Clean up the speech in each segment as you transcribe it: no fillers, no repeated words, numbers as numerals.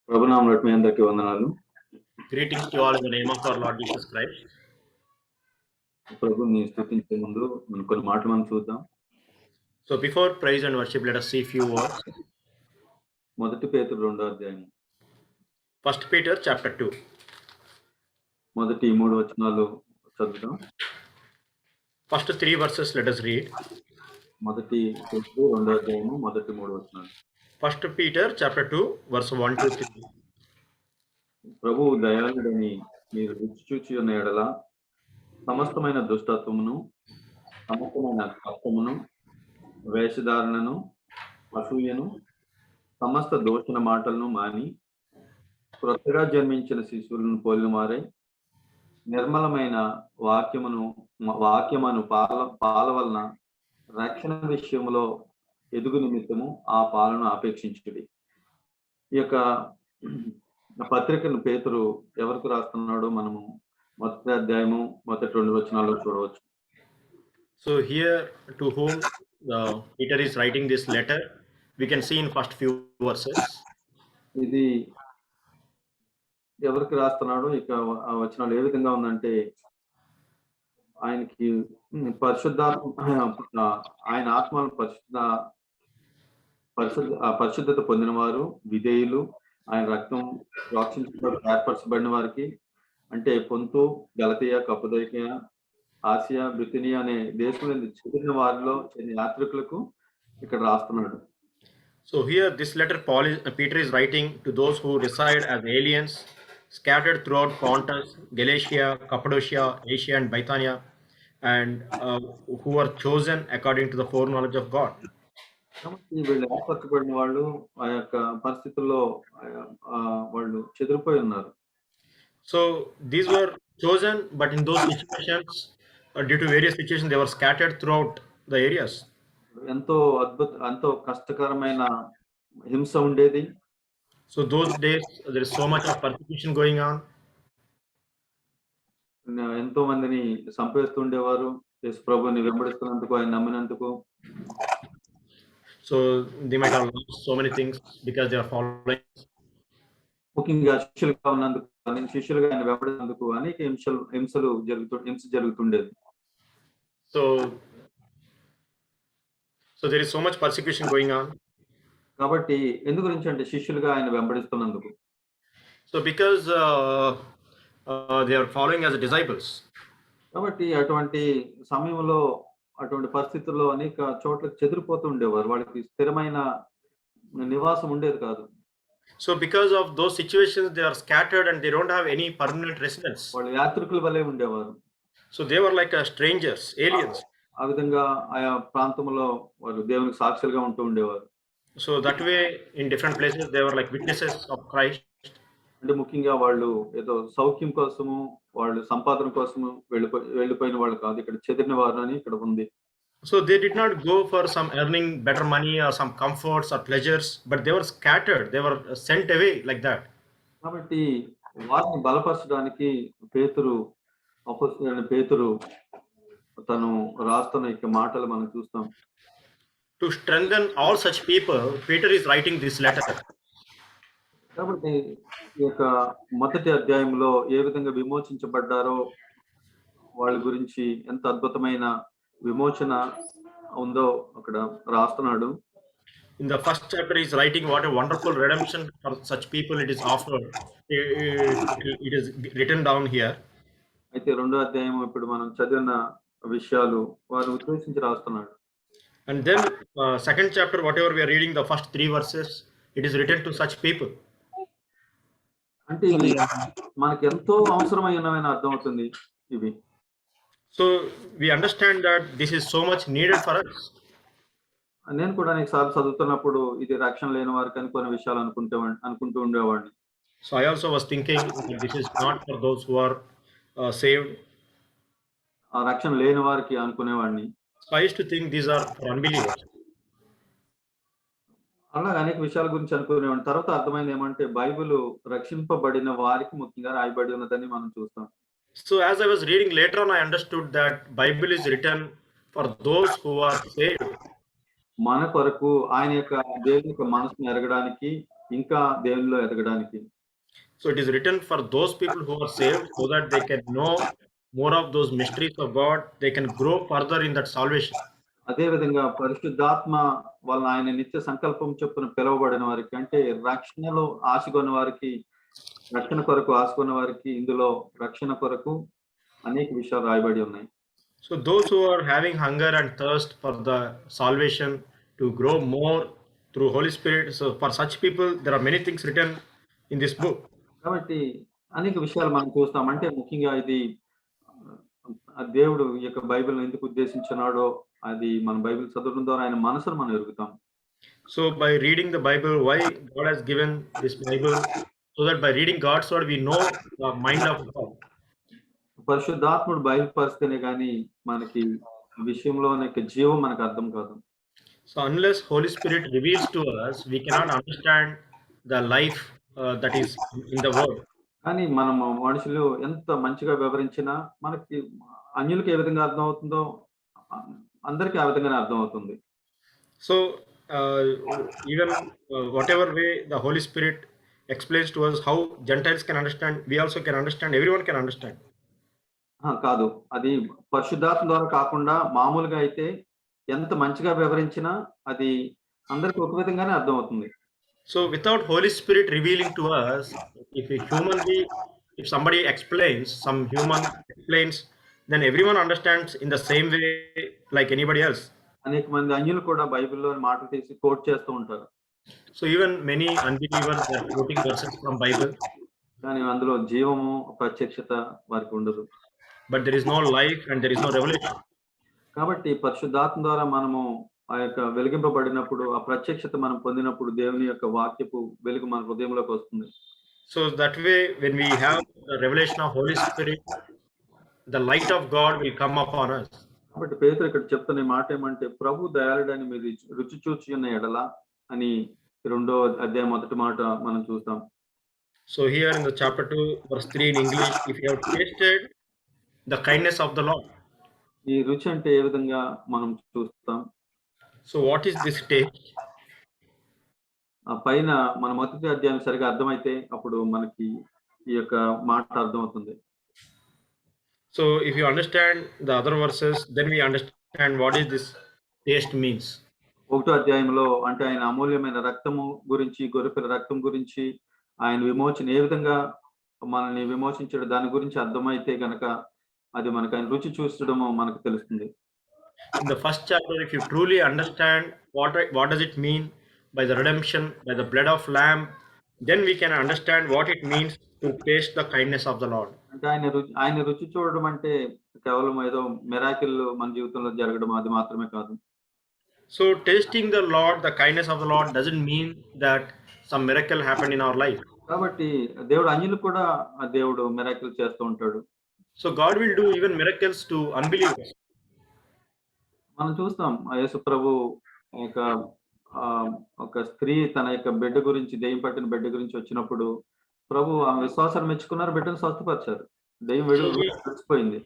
ప్రభునామములో మీ అందరికీ వందనాలు. Greetings to all in the name of our Lord Jesus Christ. ప్రభుని స్తుతించే ముందు కొన్ని మాటలు మనం చూద్దాం. So before praise and worship, let us see few words. మొదటి పేతురు 2వ అధ్యాయం. 1 Peter chapter 2. మొదటి 3 వచనాలు చదువుదాం. First 3 verses let us read. మొదటి పేతురు 2వ అధ్యాయం మొదటి 3 వచనాలు. 1 Peter chapter 2 verse 1 to 3. ప్రభువు దయాళుడని మీరు రుచి చూచి ఉన్న ఎడల సమస్తమైన దుష్టత్వమును, సమస్తమైన కష్టమును, వేషధారణను, అసూయను, సమస్త దోషణ మాటలను మాని క్రొత్తగా జన్మించిన శిశువులను పోలిన వారై నిర్మలమైన వాక్యమును పాల వలన రక్షణ విషయంలో ఎదుగు నిమిత్తము ఆ పాలను ఆపేక్షించుడి. ఈ యొక్క పత్రికను పేతురు ఎవరికి రాస్తున్నాడో మనము మొదటి అధ్యాయము మొదటి 2 వచనాల్లో చూడవచ్చు. So here to whom Peter is writing this letter, we can see in first few verses. ఇది ఎవరికి రాస్తున్నాడో ఇక ఆ వచనాలు ఏ విధంగా ఉందంటే, ఆయనకి ఆయన ఆత్మను పరిశుద్ధత పొందిన వారు, విధేయులు, ఆయన రక్తం ప్రోక్షించబడి ఏర్పరచబడిన వారికి, అంటే పొంతు, గలతీయ, కప్పదొకియ, ఆసియా, బిథునియా అనే దేశంలో చెందిన వారిలో చెందిన యాత్రికులకు ఇక్కడ రాస్తున్నాడు. So here this letter Peter is writing to those who reside as aliens scattered throughout Pontus, Galatia, Cappadocia, Asia and Bithynia, and who are chosen according to the foreknowledge of God. కాబట్టి వీళ్ళు ఏర్పరచబడిన వాళ్ళు ఆ యొక్క పరిస్థితుల్లో వాళ్ళు చెదిరిపోయి ఉన్నారు. So these were chosen, but in those situations, due to various situations, they were scattered throughout the areas. ఎంతో కష్టకరమైన హింస ఉండేది. So those days there is so much of persecution going on. ఎంతో మందిని చంపేస్తుండేవారు యేసు ప్రభువుని వెంబడిస్తున్నందుకు, ఆయన నమ్మినందుకు. So they might have lost so many things because they are following. ముఖ్యంగా శిష్యులుగా ఉన్నందుకు, శిష్యులుగా ఆయన వెంబడినందుకు అనేక హింస జరుగుతుండేది. So there is so much persecution going on. కాబట్టి ఎందు గురించి అంటే శిష్యులుగా ఆయన వెంబడిస్తున్నందుకు. So because they are following as disciples. కాబట్టి అటువంటి సమయంలో అటువంటి పరిస్థితుల్లో అనేక చోట్ల చెదిరిపోతూ ఉండేవారు. వాళ్ళకి స్థిరమైన నివాసం ఉండేది కాదు. So because of those situations they are scattered and they don't have any permanent residence. వాళ్ళు యాత్రికుల వలె ఉండేవారు. So they were like strangers, aliens. ఆ విధంగా ఆయా ప్రాంతంలో వాళ్ళు దేవునికి సాక్షులుగా ఉంటూ ఉండేవారు. So that way in different places they were like witnesses of Christ. అంటే ముఖ్యంగా వాళ్ళు ఏదో సౌఖ్యం కోసము, వాళ్ళు సంపాదన కోసము వెళ్ళిపోయిన వాళ్ళు కాదు, ఇక్కడ చెదిరిన వారు అని ఇక్కడ ఉంది. So they did not go for some earning better money or some comforts or pleasures, but they were scattered, they were sent away like that. కాబట్టి వారిని బలపరచడానికి అపొస్తలుడైన పేతురు తను రాస్తున్న ఈ మాటలు మనం చూస్తాం. To strengthen all such people, Peter is writing this letter. కాబట్టి ఈ యొక్క మొదటి అధ్యాయంలో ఏ విధంగా విమోచించబడ్డారో వాళ్ళ గురించి ఎంత అద్భుతమైన విమోచన ఉందో అక్కడ రాస్తున్నాడు. In the first chapter he is writing what a wonderful redemption for such people it is offered. It is written down here. అయితే 2వ అధ్యాయం ఇప్పుడు మనం చదివిన విషయాలు వారు ఉద్దేశించి రాస్తున్నాడు. And then second chapter whatever we are reading, the first 3 verses, it is written to such people. అంటే ఇది మనకి ఎంతో అవసరమైనవని అర్థం అవుతుంది ఇవి. So we understand that this is so much needed for us. నేను కూడా అనేకసార్లు చదువుతున్నప్పుడు ఇది రక్షణ లేని వారికి అని కొన్ని విషయాలు అనుకుంటూ ఉండేవాడిని. So I also was thinking this is not for those who are saved. ఆ రక్షణ లేని వారికి అనుకునేవాడిని. So I used to think these are for unbelievers. అలా అనేక విషయాల గురించి అనుకునేవాడిని. తర్వాత అర్థమైంది ఏమంటే బైబిల్ రక్షింపబడిన వారికి ముఖ్యంగా రాయబడి ఉన్నదని మనం చూస్తాం. So as I was reading later on, I understood that Bible is written for those who are saved. మన కొరకు ఆయన యొక్క దేవుని యొక్క మనసును ఎరగడానికి ఇంకా దేవునిలో ఎదగడానికి. So it is written for those people who are saved so that they can know more of those mysteries of God. They can grow further in that salvation. అదే విధంగా పరిశుద్ధాత్మ వలన ఆయన నిత్య సంకల్పం చొప్పున పిలువబడిన వారికి, అంటే రక్షణలో ఆశగొన్న వారికి, రక్షణ కొరకు ఆశగొన్న వారికి ఇందులో రక్షణ కొరకు అనేక విషయాలు రాయబడి ఉన్నాయి. So those who are having hunger and thirst for the salvation to grow more through Holy Spirit. So for such people, there are many things written in this book. కాబట్టి అనేక విషయాలు మనం చూస్తాం. అంటే ముఖ్యంగా ఇది దేవుడు ఈ యొక్క బైబిల్‌ని ఎందుకు ఉద్దేశించున్నాడో అది మన బైబిల్ చదవడం ద్వారా ఆయన మనసును మనం ఎరుగుతాం. So by reading the Bible, why God has given this Bible, so that by reading God's word we know the mind of God. పరిశుద్ధాత్ముడు బయలుపరిస్తేనే గాని మనకి విషయంలోని యొక్క జీవం మనకు అర్థం కాదు. So unless Holy Spirit reveals to us, we cannot understand the life that is in the word. కానీ మనము మనుషులు ఎంత మంచిగా వివరించినా మనకి అన్యులకి ఏ విధంగా అర్థమవుతుందో అందరికీ ఆ విధంగానే అర్థమవుతుంది. So even whatever way the Holy Spirit explains to us how Gentiles can understand, we also can understand, everyone can understand. కాదు. అది పరిశుద్ధాత్మ ద్వారా కాకుండా మామూలుగా అయితే ఎంత మంచిగా వివరించినా అది అందరికి ఒక విధంగానే అర్థమవుతుంది. So without Holy Spirit revealing to us, if a human being, if somebody explains, some human explains, then everyone understands in the same way like anybody else. అనేక మంది అన్యులు కూడా బైబిల్‌లోని మాటలు తీసి కోట్ చేస్తూ ఉంటారు. So even many unbelievers are quoting verses from Bible, కానీ అందులో జీవము, ప్రత్యక్షత వారికి ఉండదు. but there is no life and there is no revelation. కాబట్టి పరిశుద్ధాత్మ ద్వారా మనము ఆ యొక్క వెలిగింపబడినప్పుడు, ఆ ప్రత్యక్షత మనం పొందినప్పుడు దేవుని యొక్క వాక్యపు వెలుగు మన హృదయంలోకి వస్తుంది. So that way, when we have the revelation of Holy Spirit, the light of God will come upon us. కాబట్టి పేతురు ఇక్కడ చెప్తున్న మాట ఏమంటే, ప్రభు దయాళుడని మీరు రుచి చూచి ఉన్న ఎడల అని 2వ అధ్యాయం మొదటి మాట మనం చూస్తాం. So here in the chapter 2, verse 3 in English, if you have tasted the kindness of the Lord. ఈ రుచి అంటే ఏ విధంగా మనం చూస్తాం. So what is this taste? ఆ పైన మన మొదటి అధ్యాయం సరిగా అర్థమైతే అప్పుడు మనకి ఈ యొక్క మాట అర్థమవుతుంది. So if you understand the other verses, then we understand what is this taste means. 1వ అధ్యాయంలో అంటే ఆయన అమూల్యమైన రక్తము గురించి, గొర్రెపిల్ల రక్తం గురించి, ఆయన విమోచన ఏ విధంగా మనల్ని విమోచించడం దాని గురించి అర్థమైతే గనక అది మనకు ఆయన రుచి చూసడము మనకు తెలుస్తుంది. In the first chapter, if you truly understand what does it mean by the redemption, by the blood of Lamb, then we can understand what it means to taste the kindness of the Lord. అంటే ఆయన రుచి చూడడం అంటే కేవలం ఏదో miracle మన జీవితంలో జరగడం అది మాత్రమే కాదు. So tasting the Lord, the kindness of the Lord, doesn't mean that some miracle happened in our life. కాబట్టి దేవుడు అన్యులు కూడా దేవుడు మిరాకిల్ చేస్తూ ఉంటాడు. So God will do even miracles to unbelievers. మనం చూస్తాం యేసు ప్రభు ఒక స్త్రీ తన యొక్క బిడ్డ గురించి, దెయ్యం పట్టిన బిడ్డ గురించి వచ్చినప్పుడు ప్రభు ఆ విశ్వాసాన్ని మెచ్చుకున్నారు, బిడ్డను స్వస్థపరిచారు. దెయ్యం వెళ్ళిపోయింది.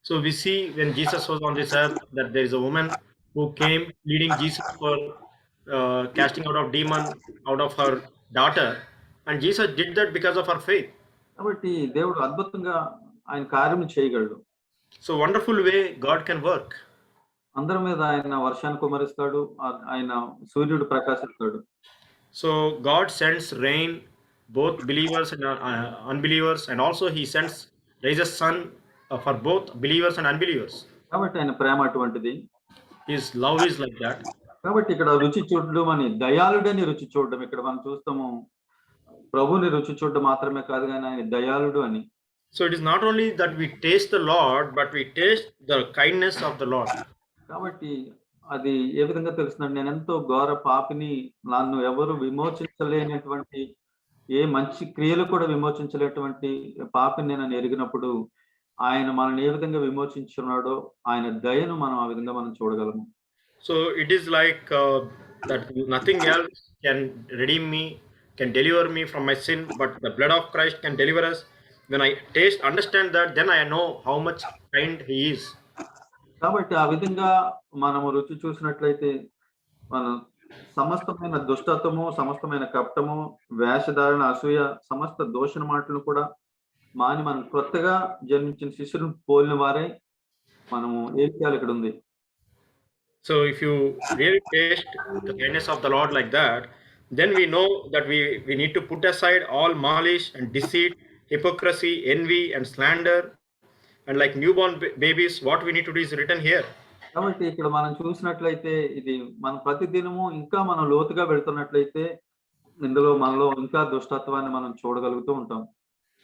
So we see when Jesus was on this earth that there is a woman who came leading Jesus for casting out of demon out of her daughter, and Jesus did that because of her faith. కాబట్టి దేవుడు అద్భుతంగా ఆయన కార్యం చేయగలడు. So wonderful way God can work. అందరి మీద ఆయన వర్షాన్ని కుమరిస్తాడు, ఆయన సూర్యుడు ప్రకాశిస్తాడు. So God sends rain, both believers and unbelievers, and also he raises sun for both believers and unbelievers. కాబట్టి ఆయన ప్రేమ అటువంటిది. His love is like that. కాబట్టి ఇక్కడ రుచి చూడడం అని, దయాళుడని రుచి చూడడం, ఇక్కడ మనం చూస్తాము ప్రభుని రుచి చూడడం మాత్రమే కాదు కానీ ఆయన దయాళుడు అని. So it is not only that we taste the Lord, but we taste the kindness of the Lord. కాబట్టి అది ఏ విధంగా తెలుస్తుందంటే, నేను ఎంతో ఘోర పాపిని, నన్ను ఎవరు విమోచించలేనటువంటి, ఏ మంచి క్రియలు కూడా విమోచించలేటువంటి పాపిని నేను ఎరిగినప్పుడు ఆయన మనల్ని ఏ విధంగా విమోచించున్నాడో ఆయన దయను మనం ఆ విధంగా మనం చూడగలము. So it is like that nothing else can redeem me, can deliver me from my sin, but the blood of Christ can deliver us. When I understand that, then I know how much kind he is. కాబట్టి ఆ విధంగా మనము రుచి చూసినట్లయితే మనం సమస్తమైన దుష్టత్వము, సమస్తమైన కపటము, వేషధారణ, అసూయ, సమస్త దూషణ మాటలను కూడా మాని మనం కొత్తగా జన్మించిన శిష్యులను పోలిన వారై మనము ఏం చేయాలి ఇక్కడుంది. So if you really taste the kindness of the Lord like that, then we know that we need to put aside all malice and deceit, hypocrisy, envy, and slander. And like newborn babies, what we need to do is written here. కాబట్టి ఇక్కడ మనం చూసినట్లయితే ఇది మనం ప్రతిదినము ఇంకా మనం లోతుగా వెళ్తున్నట్లయితే ఇందులో మనలో ఇంకా దుష్టత్వాన్ని మనం చూడగలుగుతూ ఉంటాం.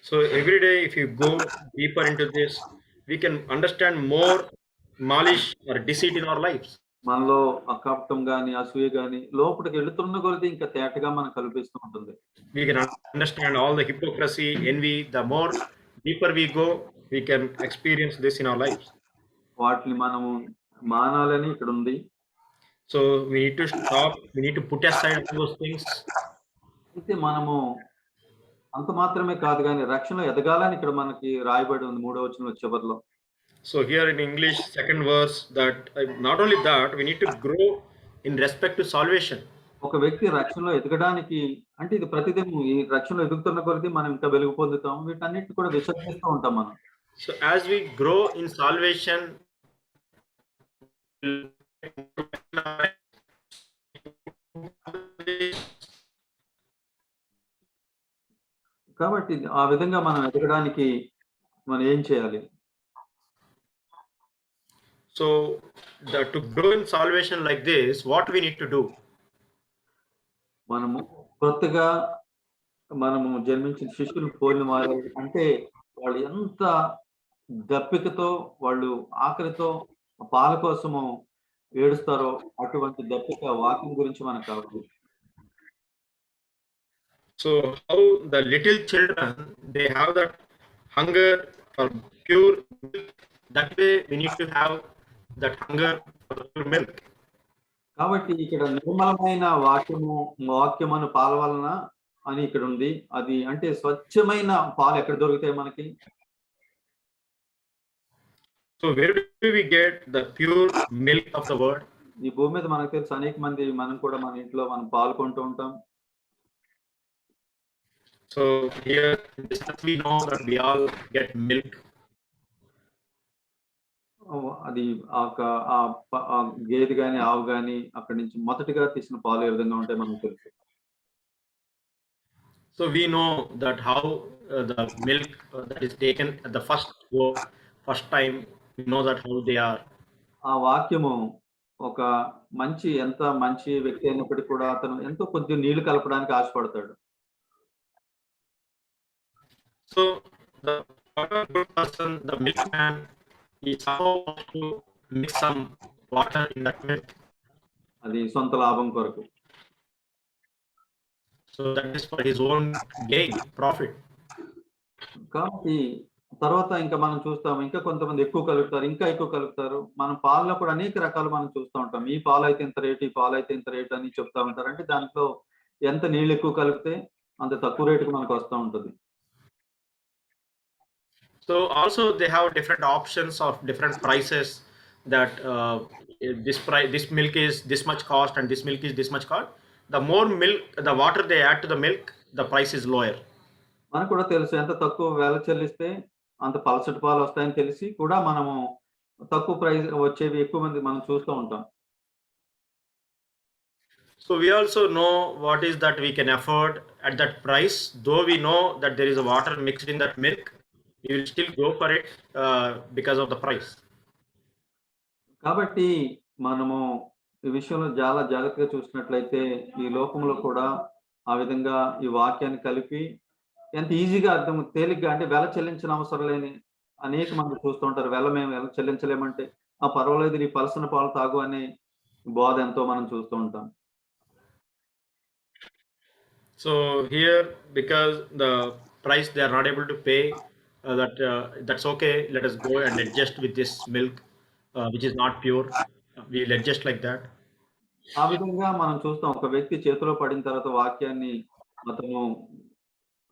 So every day, if you go deeper into this, we can understand more malice or deceit in our lives. మనలో అకపటం గాని, అసూయ గాని లోపలికి వెళుతున్న కొలది ఇంకా తేటగా మనకు కనిపిస్తూ ఉంటుంది. We can understand all the hypocrisy, envy. The more deeper we go, we can experience this in our lives. వాటిని మనము మానాలని ఇక్కడ ఉంది. So we need to stop. We need to put aside all those things. అయితే మనము అంత మాత్రమే కాదు గాని రక్షణలో ఎదగాలని ఇక్కడ మనకి రాయబడి ఉంది 3వ వచనంలో చివర్లో. So here in English, second verse, that not only that, we need to grow in respect to salvation. ఒక వ్యక్తి రక్షణలో ఎదగడానికి అంటే ఇది ప్రతిదినం ఈ రక్షణలో ఎదుగుతున్న కొలది మనం ఇంకా వెలుగు పొందుతాం. వీటన్నిటిని కూడా విసర్జిస్తూ ఉంటాం మనం. So as we grow in salvation, కాబట్టి ఆ విధంగా మనం ఎదగడానికి మనం ఏం చేయాలి? so to grow in salvation like this, what we need to do? మనము కొత్తగా మనము జన్మించిన శిష్యులను పోలిన వారు అంటే వాళ్ళు ఎంత దప్పికతో వాళ్ళు ఆకలితో పాల కోసము ఏడుస్తారో అటువంటి దప్పిక వాక్యం గురించి మనకు కావాలి. So how the little children, they have that hunger for pure milk, that way we need to have that hunger for the pure milk. కాబట్టి ఇక్కడ నిర్మలమైన వాక్యమును పాల వలన అని ఇక్కడ ఉంది. అది అంటే స్వచ్ఛమైన పాలు ఎక్కడ దొరుకుతాయి మనకి? So where do we get the pure milk of the word? ఈ భూమి మీద మనకు తెలుసు అనేక మంది మనం కూడా మన ఇంట్లో మనం పాలు కొంటూ ఉంటాం. So here this we know that we all get milk. అది ఆ గేదె గాని ఆవు గాని అక్కడి నుంచి మొదటిగా తీసిన పాలు ఏ విధంగా ఉంటాయి మనకు తెలుసు. So we know that how the milk that is taken at the first time, we know that how they are. ఆ వాక్యము ఒక ఎంత మంచి వ్యక్తి అయినప్పటికీ కూడా అతను ఎంతో కొద్ది నీళ్లు కలపడానికి ఆశపడతాడు. So the good person, the milkman, he supposed to mix some water in that milk. అది సొంత లాభం కొరకు. So that is for his own gain, profit. కాబట్టి తర్వాత ఇంకా మనం చూస్తాం ఇంకా కొంతమంది ఎక్కువ కలుపుతారు, ఇంకా ఎక్కువ కలుపుతారు. మనం పాలలో కూడా అనేక రకాలు మనం చూస్తూ ఉంటాం. ఈ పాలు అయితే ఇంత రేటు, ఈ పాలు అయితే ఇంత రేటు అని చెప్తా ఉంటారు. అంటే దాంట్లో ఎంత నీళ్ళు ఎక్కువ కలిపితే అంత తక్కువ రేటుకి మనకు వస్తూ ఉంటుంది. So also they have different options of different prices, that this milk is this much cost and this milk is this much cost. The more milk, the water they add to the milk, the price is lower. మనకు కూడా తెలుసు ఎంత తక్కువ వేల చెల్లిస్తే అంత పలసటి పాలు వస్తాయని తెలిసి కూడా మనము తక్కువ ప్రైస్ వచ్చేవి ఎక్కువ మంది మనం చూస్తూ ఉంటాం. So we also know what is that we can afford at that price. Though we know that there is a water mixed in that milk, you will still go for it because of the price. కాబట్టి మనము ఈ విషయంలో చాలా జాగ్రత్తగా చూసినట్లయితే ఈ లోకంలో కూడా ఆ విధంగా ఈ వాక్యాన్ని కలిపి ఎంత ఈజీగా తేలిగ్గా అంటే వెల చెల్లించిన అవసరం లేని అనేక మంది చూస్తూ ఉంటారు. మేము వెల చెల్లించలేమంటే పర్వాలేదు నీ పలసన పాలు తాగు అనే బోధ ఎంతో మనం చూస్తూ ఉంటాం. So here, because the price they are not able to pay, that's okay. Let us go and adjust with this milk, which is not pure. We'll adjust like that. ఆ విధంగా మనం చూస్తాం. ఒక వ్యక్తి చేతిలో పడిన తర్వాత వాక్యాన్ని అతను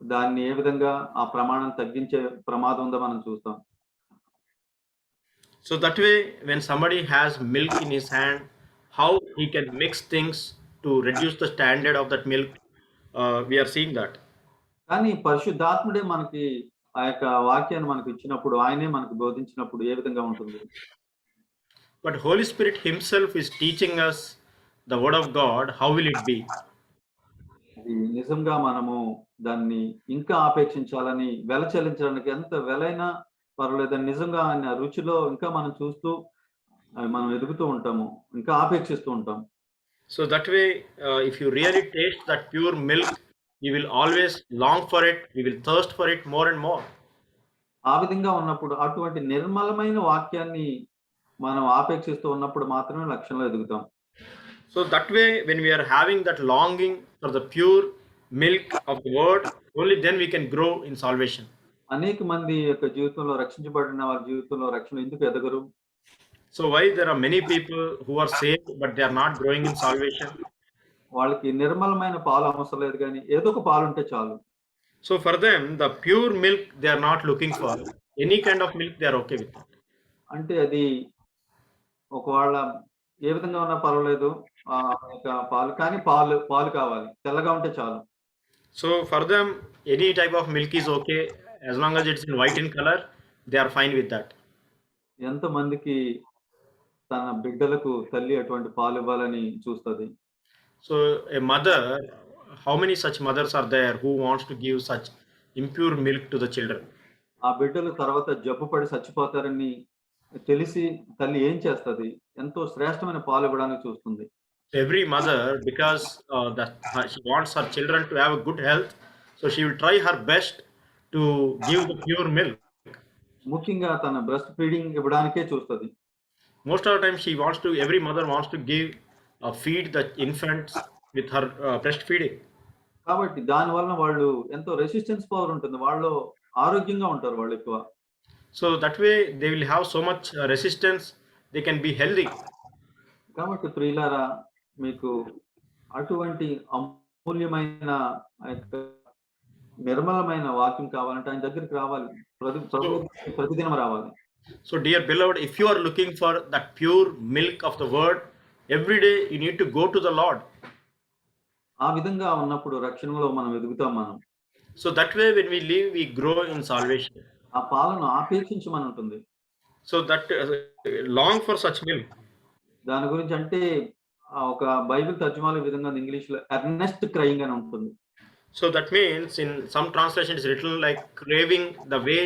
దాన్ని ఏ విధంగా ఆ ప్రమాణం తగ్గించే ప్రమాదం ఉందో మనం చూస్తాం. So that way, when somebody has milk in his hand, how he can mix things to reduce the standard of that milk. We are seeing that. కానీ పరిశుద్ధాత్ముడే మనకి ఆ యొక్క వాక్యాన్ని మనకు ఇచ్చినప్పుడు, ఆయనే మనకు బోధించినప్పుడు ఏ విధంగా ఉంటుంది? But Holy Spirit Himself is teaching us the Word of God. How will it be? అది నిజంగా మనము దాన్ని ఇంకా ఆపేక్షించాలని, వెల చెల్లించడానికి ఎంత వెలైనా పర్వాలేదని నిజంగా ఆయన రుచిలో ఇంకా మనం చూస్తూ మనం ఎదుగుతూ ఉంటాము. ఇంకా ఆపేక్షిస్తూ ఉంటాం. So that way, if you really taste that pure milk, you will always long for it. You will thirst for it more and more. ఆ విధంగా ఉన్నప్పుడు అటువంటి నిర్మలమైన వాక్యాన్ని మనం ఆపేక్షిస్తూ ఉన్నప్పుడు మాత్రమే లక్ష్యంలో ఎదుగుతాం. So that way, when we are having that longing for the pure milk of the word, only then we can grow in salvation. అనేక మంది యొక్క జీవితంలో, రక్షించబడిన వారి జీవితంలో రక్షణ ఎందుకు ఎదగరు? So why there are many people who are saved but they are not growing in salvation? వాళ్ళకి నిర్మలమైన పాలు అవసరం లేదు గానీ ఏదో ఒక పాలు ఉంటే చాలు. So for them, the pure milk they are not looking for. Any kind of milk they are okay with it. అంటే అది ఒకవేళ ఏ విధంగా ఉన్నా పర్వాలేదు. యొక్క పాలు కానీ పాలు కావాలి. తెల్లగా ఉంటే చాలు. So for them, any type of milk is okay as long as it's in white in color. They are fine with that. ఎంతమందికి తన బిడ్డలకు తల్లి అటువంటి పాలు ఇవ్వాలని చూస్తది. So a mother, how many such mothers are there who wants to give such impure milk to the children? ఆ బిడ్డలు తర్వాత జబ్బు పడి చచ్చిపోతారని తెలిసి తల్లి ఏం చేస్తది? ఎంతో శ్రేష్టమైన పాలు ఇవ్వడానికి చూస్తుంది. Every mother, because she wants her children to have a good health, so she will try her best to give the pure milk. ముఖ్యంగా తన బ్రెస్ట్ ఫీడింగ్ ఇవ్వడానికే చూస్తది. Most of the time, every mother wants to feed the infants with her breastfeeding. కాబట్టి దాని వలన వాళ్ళు ఎంతో resistance power ఉంటుంది. వాళ్ళు ఆరోగ్యంగా ఉంటారు వాళ్ళు ఎక్కువ. So that way they will have so much resistance, they can be healthy. కాబట్టి ప్రియులారా, మీకు అటువంటి అమూల్యమైన నిర్మలమైన వాక్యం కావాలంటే ఆయన దగ్గరికి రావాలి. ప్రతిదినం రావాలి. So dear beloved, if you are looking for that pure milk of the word, every day you need to go to the Lord. ఆ విధంగా ఉన్నప్పుడు రక్షణలో మనం ఎదుగుతాం మనం. So that way when we live, we grow in salvation. ఆ పాలను ఆపేక్షించమని ఉంటుంది. So that long for such milk. దాని గురించి అంటే ఒక బైబిల్ తర్జుమాలో ఈ విధంగా ఇంగ్లీష్‌లో ఎర్నెస్ట్ క్రైయింగ్ అని ఉంటుంది. So that means in some translation it's written like craving, the way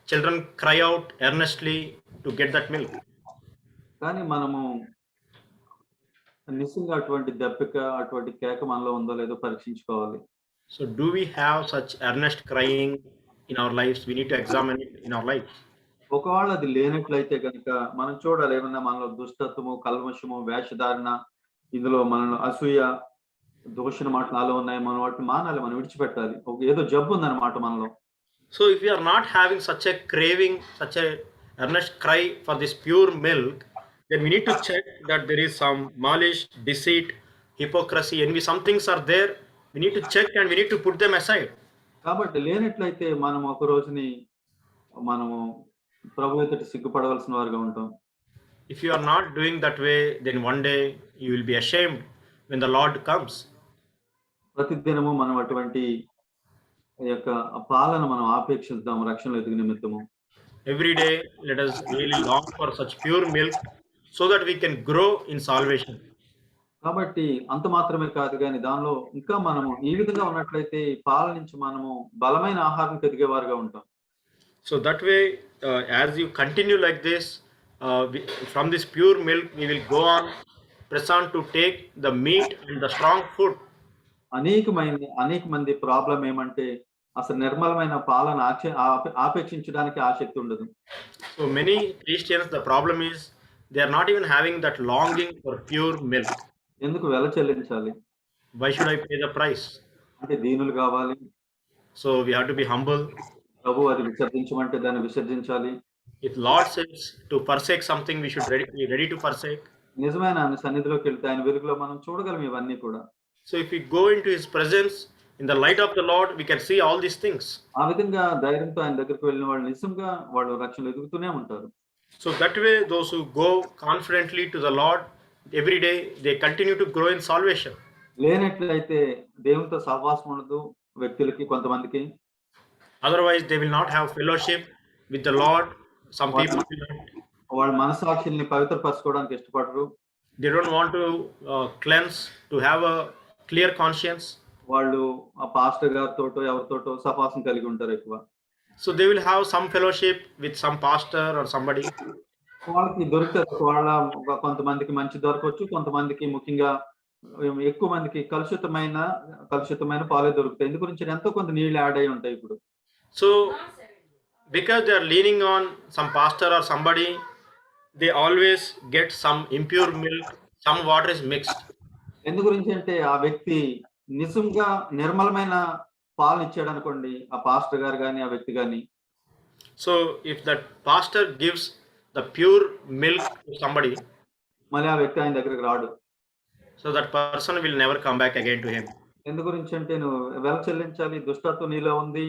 children cry out earnestly to get that milk. కానీ మనము నిజంగా అటువంటి దప్పిక, అటువంటి కేక మనలో ఉందో లేదో పరీక్షించుకోవాలి. So do we have such earnest crying in our lives? We need to examine it in our lives. ఒకవేళ అది లేనట్లయితే గనుక మనం చూడాలి ఏమన్నా మనలో దుష్టత్వము, కల్మషము, వేషధారణ, ఇందులో మనలో అసూయ, దూషణ మాటలు నాలో ఉన్నాయి. మనం వాటిని మానాలి, మనం విడిచిపెట్టాలి. ఏదో జబ్బు ఉందన్నమాట మనలో. So if we are not having such a craving, such a earnest cry for this pure milk, then we need to check that there is some malice, deceit, hypocrisy, envy. Some things are there. We need to check and we need to put them aside. కాబట్టి లేనట్లయితే మనం ఒక రోజుని మనము ప్రభు ఎదుట సిగ్గుపడవలసిన వారుగా ఉంటాం. If you are not doing that way, then one day you will be ashamed when the Lord comes. ప్రతిదినము మనం అటువంటి యొక్క పాలన మనం ఆపేక్షిద్దాం రక్షణలో ఎదుగు నిమిత్తము. Every day let us really long for such pure milk so that we can grow in salvation. కాబట్టి అంత మాత్రమే కాదు కానీ దానిలో ఇంకా మనము ఈ విధంగా ఉన్నట్లయితే ఈ పాల నుంచి మనము బలమైన ఆహారం ఎదిగేవారుగా ఉంటాం. So that way, as you continue like this, from this pure milk, we will go on, press on to take the meat and the strong food. అనేక మంది ప్రాబ్లం ఏమంటే అసలు నిర్మలమైన పాలన ఆపేక్షించడానికి ఆసక్తి ఉండదు. So many Christians, the problem is they are not even having that longing for pure milk. ఎందుకు వెల చెల్లించాలి? Why should I pay the price? అంటే దీనులు కావాలి. So we have to be humble. ప్రభు అది విసర్జించమంటే దాన్ని విసర్జించాలి. If Lord says to forsake something, we should be ready to forsake. నిజమైన ఆయన సన్నిధిలోకి వెళ్తే ఆయన వెలుగులో మనం చూడగలం ఇవన్నీ కూడా. So if we go into his presence in the light of the Lord, we can see all these things. ఆ విధంగా ధైర్యంతో ఆయన దగ్గరికి వెళ్ళిన వాళ్ళు నిజంగా వాళ్ళు రక్షణలో ఎదుగుతూనే ఉంటారు. So that way, those who go confidently to the Lord every day, they continue to grow in salvation. లేనట్లయితే దేవునితో సహవాసం ఉండదు వ్యక్తులకి కొంతమందికి. Otherwise, they will not have fellowship with the Lord. Some వాళ్ళ people will not, వాళ్ళ మనస్సాక్షుల్ని పవిత్రపరచుకోవడానికి ఇష్టపడరు. they don't want to cleanse, to have a clear conscience. వాళ్ళు ఆ పాస్టర్ గారితోటో ఎవరితోటో సహవాసం కలిగి ఉంటారు ఎక్కువ. So they will have some fellowship with some pastor or somebody. వాళ్ళకి దొరుకుతారు. కొంతమందికి మంచి దొరకవచ్చు. కొంతమందికి ముఖ్యంగా ఎక్కువ మందికి కలుషితమైన పాలే దొరుకుతాయి. ఎందు గురించి ఎంతో కొంత నీళ్ళు యాడ్ అయ్యి ఉంటాయి ఇప్పుడు. So because they are leaning on some pastor or somebody, they always get some impure milk, some water is mixed. ఎందు గురించి అంటే ఆ వ్యక్తి నిజంగా నిర్మలమైన పాలను ఇచ్చాడనుకోండి, ఆ పాస్టర్ గారు గాని, ఆ వ్యక్తి గాని. So if that pastor gives the pure milk to somebody, మళ్ళీ ఆ వ్యక్తి ఆయన దగ్గరికి రాడు. so that person will never come back again to him. ఎందు గురించి అంటే నువ్వు వెల చెల్లించాలి, దుష్టత్వం నీలో ఉంది,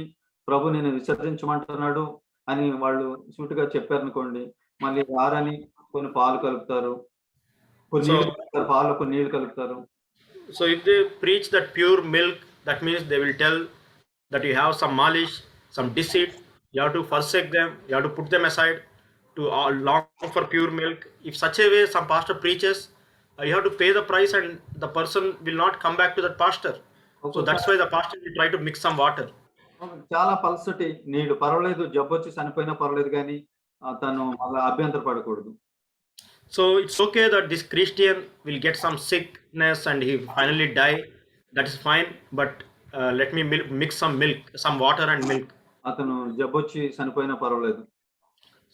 ప్రభు నిన్ను విసర్జించమంటున్నాడు అని వాళ్ళు సూటిగా చెప్పారనుకోండి, మళ్ళీ రారని కొన్ని పాలు కలుపుతారు. కొన్ని So- నీళ్ళు కలుపుతారు, పాలు కొన్ని నీళ్ళు కలుపుతారు. So if they preach that pure milk, that means they will tell that you have some malice, some deceit, you have to forsake them, you have to put them aside to long for pure milk. If such a way some pastor preaches, you have to pay the price and the person will not come back to that pastor. So that's why the pastor will try to mix some water. చాలా పల్సటి నీళ్లు పర్వాలేదు, జబ్బొచ్చి చనిపోయినా పర్వాలేదు కానీ తను అలా అభ్యంతర పడకూడదు. So it's okay that this Christian will get some sickness and he finally die. That is fine, but let me mix some milk, some water and milk. అతను జబ్బొచ్చి చనిపోయినా పర్వాలేదు.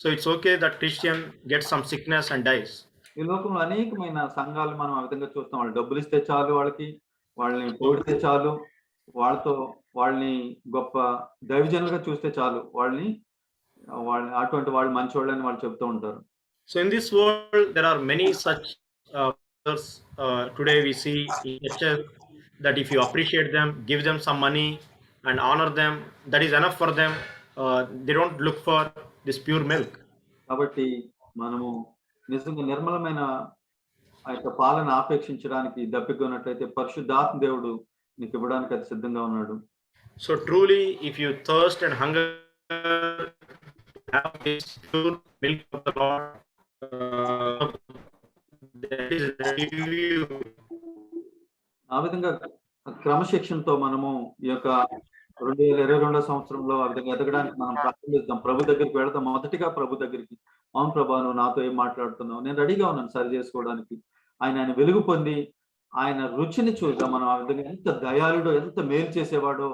So it's okay that Christian gets some sickness and dies. ఈ లోకంలో అనేకమైన సంఘాలు మనం ఆ విధంగా చూస్తాం. వాళ్ళు డబ్బులు ఇస్తే చాలు, వాళ్ళని పొగిడితే చాలు, వాళ్ళని గొప్ప దైవజనులుగా చూస్తే చాలు, వాళ్ళని అటువంటి వాళ్ళు మంచోళ్ళని వాళ్ళు చెప్తూ ఉంటారు. So in this world, there are many such brothers. Today we see in churches that if you appreciate them, give them some money and honor them, that is enough for them. They don't look for this pure milk. కాబట్టి మనము నిజంగా నిర్మలమైన ఆ యొక్క పాలన ఆపేక్షించడానికి దప్పికొన్నట్లయితే పరిశుద్ధాత్మ దేవుడు నీకు ఇవ్వడానికి అది సిద్ధంగా ఉన్నాడు. So truly, if you thirst and hunger to have this pure milk of the Lord, that is ready to you. ఆ విధంగా క్రమశిక్షణతో మనము ఈ యొక్క 2022 సంవత్సరంలో ఆ విధంగా ఎదగడానికి మనం ప్రారంభిద్దాం. ప్రభు దగ్గరికి వెళదాం. మొదటిగా ప్రభు దగ్గరికి, అవును ప్రభా, నువ్వు నాతో ఏం మాట్లాడుతున్నావు, నేను రెడీగా ఉన్నాను సరి చేసుకోవడానికి. ఆయన వెలుగు పొంది ఆయన రుచిని చూద్దాం. మనం ఆ విధంగా ఎంత దయాళుడో, ఎంత మేలు చేసేవాడో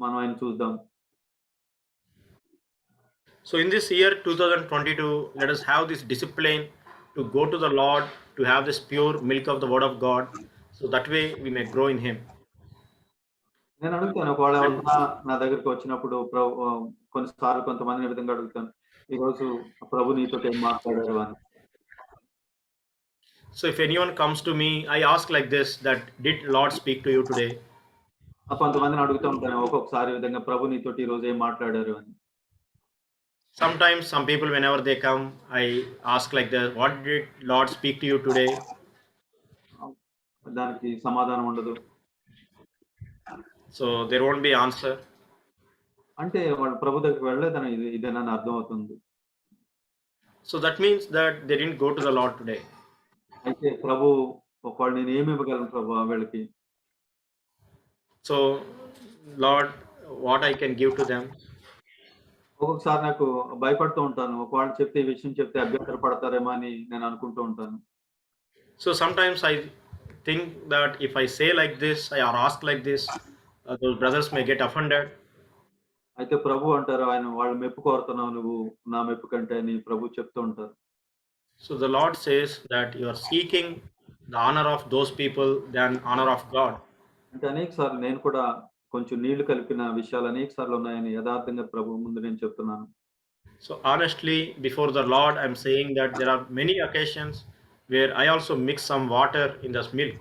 మనం ఆయన చూద్దాం. So in this year 2022, let us have this discipline to go to the Lord, to have this pure milk of the Word of God, so that way we may grow in Him. నేను అడుగుతాను, ఒకవేళ ఎవరైనా నా దగ్గరికి వచ్చినప్పుడు కొన్నిసార్లు కొంతమందిని ఈ విధంగా అడుగుతాను, ఈరోజు ప్రభు నీతో ఏం మాట్లాడారు అని. So if anyone comes to me, I ask like this, that did Lord speak to you today? కొంతమందిని అడుగుతూ ఉంటాను ఒక్కొక్కసారి ఈ విధంగా, ప్రభు నీతోటి ఈ రోజు ఏం మాట్లాడారు అని. Sometimes some people, whenever they come, I ask like this, what did Lord speak to you today? దానికి సమాధానం ఉండదు. So there won't be answer. అంటే వాళ్ళు ప్రభు దగ్గరికి వెళ్ళలేదని ఇదేనని అర్థం అవుతుంది. So that means that they didn't go to the Lord today. అయితే ప్రభు ఒకవేళ నేను ఏమి ఇవ్వగలను ప్రభు వీళ్ళకి? So Lord, what I can give to them? ఒక్కొక్కసారి నాకు భయపడుతూ ఉంటాను. ఒకవేళ చెప్తే ఈ విషయం చెప్తే అభ్యంతర పడతారేమో అని నేను అనుకుంటూ ఉంటాను. So sometimes I think that if I say like this, or ask like this, those brothers may get offended. అయితే ప్రభు అంటారు, ఆయన వాళ్ళు మెప్పు కోరుతున్నావు నువ్వు నా మెప్పు కంటే అని ప్రభు చెప్తూ ఉంటారు. So the Lord says that you are seeking the honor of those people than honor of God. అంటే అనేక సార్లు నేను కూడా కొంచెం నీళ్లు కలిపిన విషయాలు అనేక సార్లు ఉన్నాయని యథార్థంగా ప్రభు ముందు నేను చెప్తున్నాను. So honestly, before the Lord, I'm saying that there are many occasions where I also mix some water in this milk.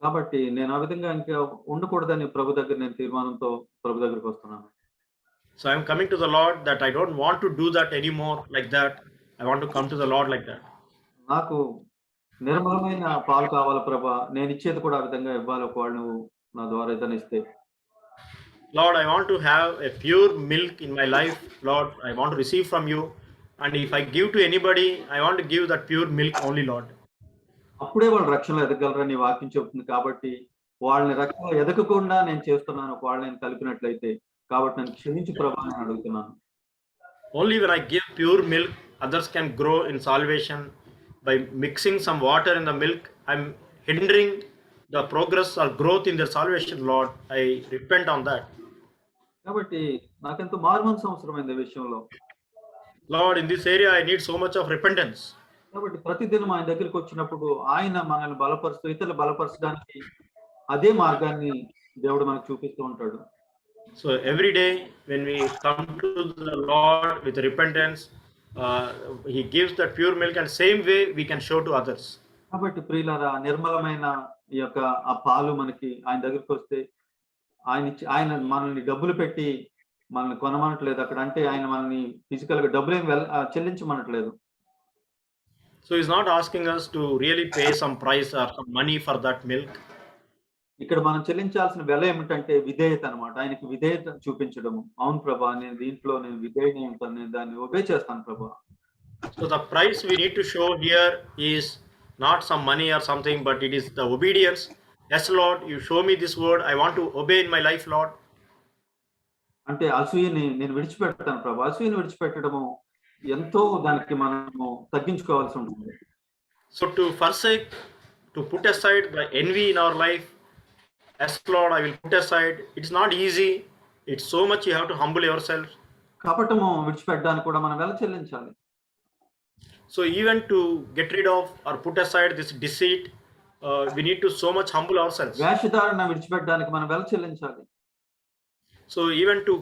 కాబట్టి నేను ఆ విధంగా ఇంకా ఉండకూడదని ప్రభు దగ్గర నేను తీర్మానంతో ప్రభు దగ్గరికి వస్తున్నాను. So I'm coming to the Lord that I don't want to do that anymore like that. I want to come to the Lord like that. నాకు నిర్మలమైన పాలు కావాలి ప్రభా. నేనిచ్చేది కూడా ఆ విధంగా ఇవ్వాలి ఒకవేళ నువ్వు నా ద్వారా ఏదైనా ఇస్తే. Lord, I want to have a pure milk in my life. Lord, I want to receive from you. And if I give to anybody, I want to give that pure milk only, Lord. అప్పుడే వాళ్ళు రక్షణలో ఎదగలరని నీ వాక్యం చెబుతుంది కాబట్టి, వాళ్ళని రక్షణలో ఎదగకుండా నేను చేస్తున్నాను ఒకవేళ నేను కలిపినట్లయితే. కాబట్టి నన్ను క్షమించు ప్రభా అని అడుగుతున్నాను. Only when I give pure milk, others can grow in salvation. By mixing some water in the milk, I'm hindering the progress or growth in their salvation, Lord. I repent on that. కాబట్టి నాకెంతో మారుమనసు అవసరమైంది ఈ విషయంలో. Lord, in this area, I need so much of repentance. కాబట్టి ప్రతిదినం ఆయన దగ్గరికి వచ్చినప్పుడు ఆయన మనల్ని బలపరుస్తూ ఇతరులు బలపరచడానికి అదే మార్గాన్ని దేవుడు మనకు చూపిస్తూ ఉంటాడు. So every day when we come to the Lord with repentance, He gives that pure milk, and same way we can show to others. కాబట్టి ప్రియులారా నిర్మలమైన ఈ యొక్క ఆ పాలు మనకి ఆయన దగ్గరికి వస్తే ఆయన మనల్ని డబ్బులు పెట్టి మనల్ని కొనమనట్లేదు అక్కడ. అంటే ఆయన మనల్ని ఫిజికల్ గా డబ్బులేం చెల్లించమనట్లేదు. So He's not asking us to really pay some price or some money for that milk. ఇక్కడ మనం చెల్లించాల్సిన వెల ఏమిటంటే విధేయత అన్నమాట. ఆయనకి విధేయత చూపించడము. అవును ప్రభా, నేను దీంట్లో నేను విధేయుని ఉంటాను, నేను దాన్ని ఒబే చేస్తాను ప్రభా. So the price we need to show here is not some money or something, but it is the obedience. Yes, Lord, you show me this word. I want to obey in my life, Lord. అంటే అసూయని నేను విడిచిపెడతాను ప్రభా. అసూయని విడిచిపెట్టడము ఎంతో దానికి మనము తగ్గించుకోవాల్సి ఉంటుంది. So to forsake, to put aside the envy in our life, yes, Lord, I will put aside. It's not easy. It's so much you have to humble yourself. కపటము విడిచిపెట్టడానికి కూడా మనం వెల చెల్లించాలి. So even to get rid of or put aside this deceit, we need to so much humble ourselves. వేషధారణ విడిచిపెట్టడానికి మనం వెల చెల్లించాలి. So even to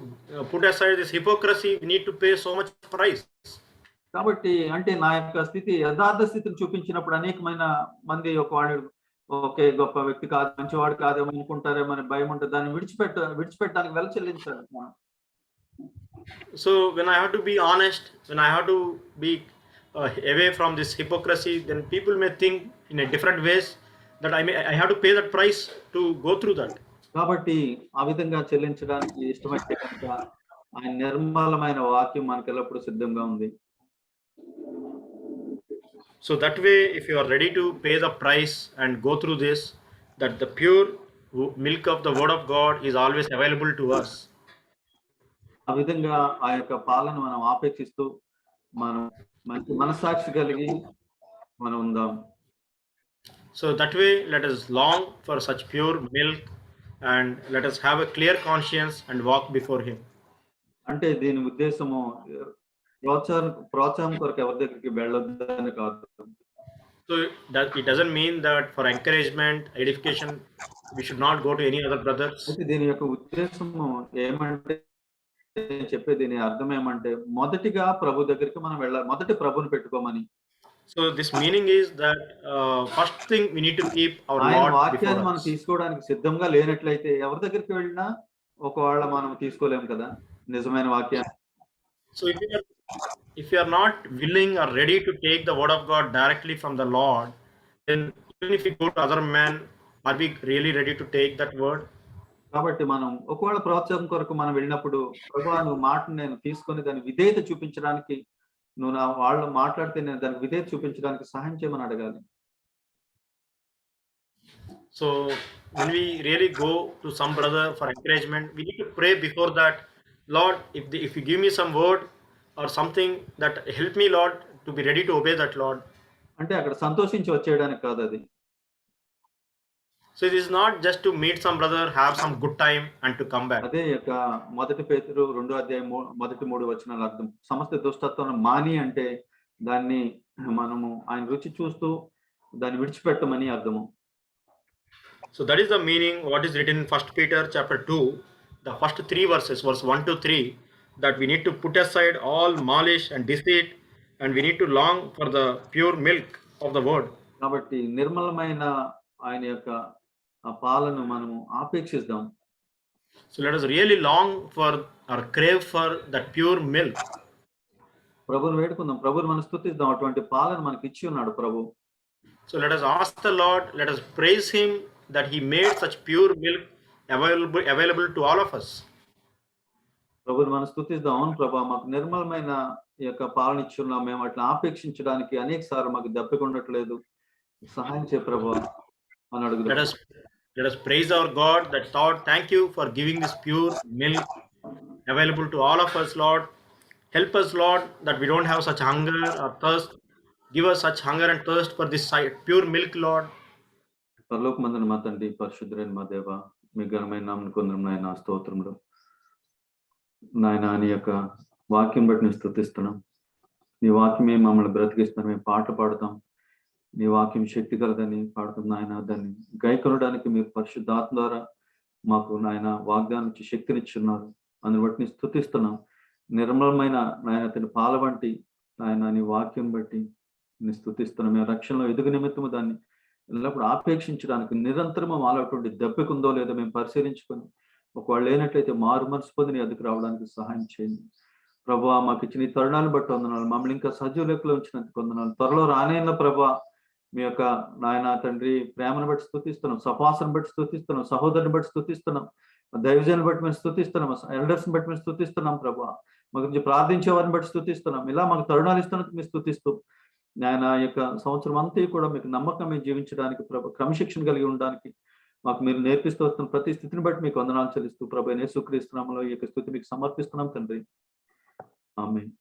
put aside this hypocrisy, we need to pay so much price. కాబట్టి అంటే నా యొక్క స్థితి యథార్థ స్థితిని చూపించినప్పుడు అనేకమైన మంది ఒకవాడు ఓకే గొప్ప వ్యక్తి కాదు, మంచివాడు కాదేమో అనుకుంటారేమో అని భయం ఉంటుంది. దాన్ని విడిచిపెట్టడానికి వెల చెల్లించాలి. So when I have to be honest, when I have to be away from this hypocrisy, then people may think in a different ways that I have to pay that price to go through that. కాబట్టి ఆ విధంగా చెల్లించడానికి ఇష్టమైతే కనుక ఆయన నిర్మలమైన వాక్యం మనకు ఎల్లప్పుడూ సిద్ధంగా ఉంది. So that way, if you are ready to pay the price and go through this, that the pure milk of the word of God is always available to us. ఆ విధంగా ఆ యొక్క పాలను మనం ఆపేక్షిస్తూ మనం మంచి మనస్సాక్షి కలిగి మనం ఉందాం. So that way, let us long for such pure milk and let us have a clear conscience and walk before Him. అంటే దీని ఉద్దేశము ప్రోత్సాహం కొరకు ఎవరి దగ్గరికి వెళ్ళొద్దని కాదు. So that it doesn't mean that for encouragement, edification, we should not go to any other brothers. అయితే దీని యొక్క ఉద్దేశము ఏమంటే చెప్పే దీని అర్థం ఏమంటే మొదటిగా ప్రభు దగ్గరికి మనం వెళ్ళాలి. మొదటి ప్రభుని పెట్టుకోమని. So this meaning is that first thing we need to keep our Lord వాక్యాన్ని మనం before us. తీసుకోవడానికి సిద్ధంగా లేనట్లయితే ఎవరి దగ్గరికి వెళ్ళినా ఒకవేళ మనం తీసుకోలేము కదా నిజమైన వాక్యాన్ని. So if you are not willing or ready to take the word of God directly from the Lord, then even if you go to other men, are we really ready to take that word? కాబట్టి మనం ఒకవేళ ప్రోత్సాహం కొరకు మనం వెళ్ళినప్పుడు ప్రభువా నువ్వు మాటను నేను తీసుకొని దాని విధేయత చూపించడానికి నువ్వు నా వాళ్ళు మాట్లాడితే నేను దానికి విధేయత చూపించడానికి సహాయం చేయమని అడగాలి. So when we really go to some brother for encouragement, we need to pray before that, Lord, if you give me some word or something that help me, Lord, to be ready to obey that, Lord. అంటే అక్కడ సంతోషించి వచ్చేయడానికి కాదు అది. So it is not just to meet some brother, have some good time and to come back. అదే యొక్క మొదటి పేతురు 2వ అధ్యాయం మొదటి 3 వచనాల అర్థం. సమస్త దుష్టత్వం మాని అంటే దాన్ని మనము ఆయన రుచి చూస్తూ దాన్ని విడిచిపెట్టమని అర్థము. So that is the meaning what is written in 1 Peter chapter 2, the first 3 verses, verse 1 to 3, that we need to put aside all malice and deceit and we need to long for the pure milk of the word. కాబట్టి నిర్మలమైన ఆయన యొక్క ఆ పాలను మనము ఆపేక్షిద్దాం. So let us really long for or crave for that pure milk. ప్రభువుని వేడుకుందాం, ప్రభువుని మనం స్తుతిద్దాం. అటువంటి పాలను మనకి ఇచ్చి ఉన్నాడు ప్రభు. So let us ask the Lord, let us praise Him that He made such pure milk available to all of us. ప్రభుని మనం స్తుతిద్దాం. అవును ప్రభా, మాకు నిర్మలమైన ఈ యొక్క పాలన ఇచ్చున్నాం. మేము అట్లా ఆపేక్షించడానికి అనేక సార్లు మాకు దప్పికొండట్లేదు. సహాయం చేయ ప్రభా అని Let అడుగుదాం. us let us praise our God that Lord, thank you for giving this pure milk available to all of us, Lord. Help us, Lord, that we don't have such hunger or thirst. Give us such hunger and thirst for this pure milk, Lord. పరలోకమందున మా తండ్రి, పరిశుద్ధుడైన మా దేవ, మీ ఘనమైన నామమున కొందరం నాయన, స్తోత్రములు నాయన. నీ యొక్క వాక్యం బట్టి నేను స్తుతిస్తున్నాం. నీ వాక్యమే మమ్మల్ని బ్రతికిస్తున్నాం. మేము పాట పాడతాం. నీ వాక్యం శక్తి కలదని పాడుతాం నాయన. దాన్ని గైకొనడానికి మీరు పరిశుద్ధాత్మ ద్వారా మాకు నాయన వాగ్దానం ఇచ్చి శక్తినిచ్చున్నారు. అందుని బట్టి నేను స్తుతిస్తున్నాం. నిర్మలమైన నాయన తన పాల వంటి నాయన నీ వాక్యం బట్టి నేను స్తుతిస్తున్నాం. మేము రక్షణలో ఎదుగు నిమిత్తము దాన్ని ఎల్లప్పుడు ఆపేక్షించడానికి నిరంతరము మాలోటువంటి దెబ్బకుందో లేదో మేము పరిశీలించుకొని, ఒకవేళ లేనట్లయితే మారు మనసు పొంది నీ ఎదుగు రావడానికి సహాయం చేయండి ప్రభువా. మాకు ఇచ్చిన ఈ తరుణాన్ని బట్టి వందనాలు. మమ్మల్ని ఇంకా సజీవ లెక్కలో ఉంచినందుకు వందనాలు. త్వరలో రానైన ప్రభువా మీ యొక్క నాయన తండ్రి ప్రేమను బట్టి స్తుతిస్తున్నాం, సపాసను బట్టి స్తుతిస్తున్నాం, సహోదరుని బట్టి స్తుతిస్తున్నాం, దైవజనుని బట్టి మేము స్తుతిస్తున్నాం, ఎల్డర్స్ని బట్టి మేము స్తుతిస్తున్నాం ప్రభువా. మా గురించి ప్రార్థించే వారిని బట్టి స్తుతిస్తున్నాం. ఇలా మాకు తరుణాలు ఇస్తున్నందుకు మేము స్తుతిస్తూ నాయన యొక్క సంవత్సరం అంతా కూడా మీకు నమ్మకమే జీవించడానికి ప్రభు, క్రమశిక్షణ కలిగి ఉండడానికి మాకు మీరు నేర్పిస్తూ వస్తున్న ప్రతి స్థితిని బట్టి మీకు వందనాలు చెల్లిస్తూ ప్రభు యేసుక్రీస్తు నామములో ఈ యొక్క స్తుతి మీకు సమర్పిస్తున్నాం తండ్రి. ఆమేన్.